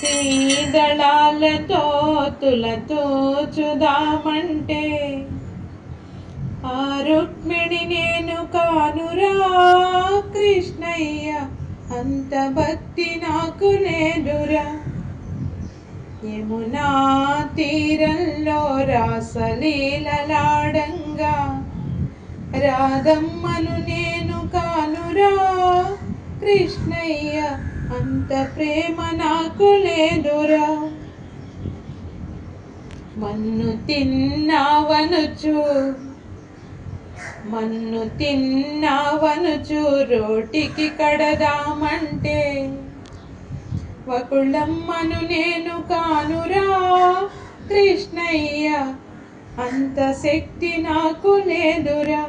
సీదళాలతో తులతో చుదామంటే ఆ రుక్మిణి నేను కానురా కృష్ణయ్య, అంత భక్తి నాకు లేదురా. యమునా తీరంలో రాసలీలలాడంగా రాధమ్మను నేను కానురా కృష్ణయ్య, అంత ప్రేమ నాకు లేదురా. మన్ను తిన్నావనుచు రోటికి కడదామంటే వకుళమ్మను నేను కానురా కృష్ణయ్య, అంత శక్తి నాకు లేదురా.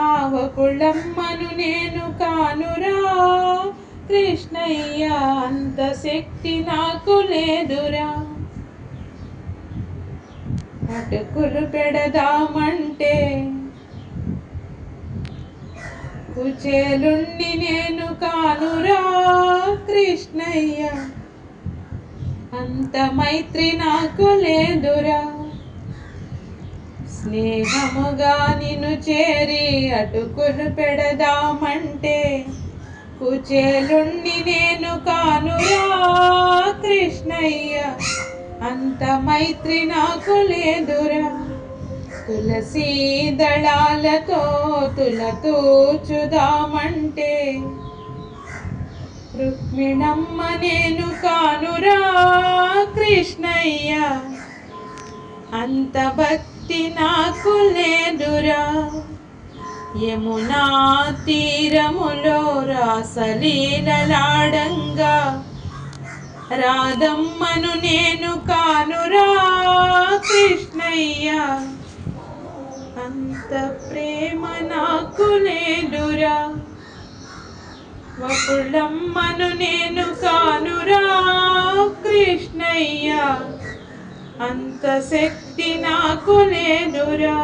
ఆ వకుళమ్మను నేను కానురా కృష్ణయ్య, అంత శక్తి నాకు లేదురా. అటుకులు పెడదామంటే కుచేలుణ్ణి నేను కానురా కృష్ణయ్య, అంత మైత్రి నాకు లేదురా. స్నేహముగా నిన్ను చేరి అటుకులు పెడదామంటే కుచేలుణ్ణి నేను కానురా కృష్ణయ్య, అంత మైత్రి నాకు లేదురా. తులసీ దళాలతో తులతూచుదామంటే రుక్మిణమ్మ నేను కానురా కృష్ణయ్య, అంత భక్తి నాకు లేదురా. యమునా తీరములో రాసలీలలాడంగా రాధమ్మను నేను కానురా కృష్ణయ్య, అంత ప్రేమ నాకు లేదురా. వకుళమ్మను నేను కానురా కృష్ణయ్య, అంత శక్తి నాకు లేదురా.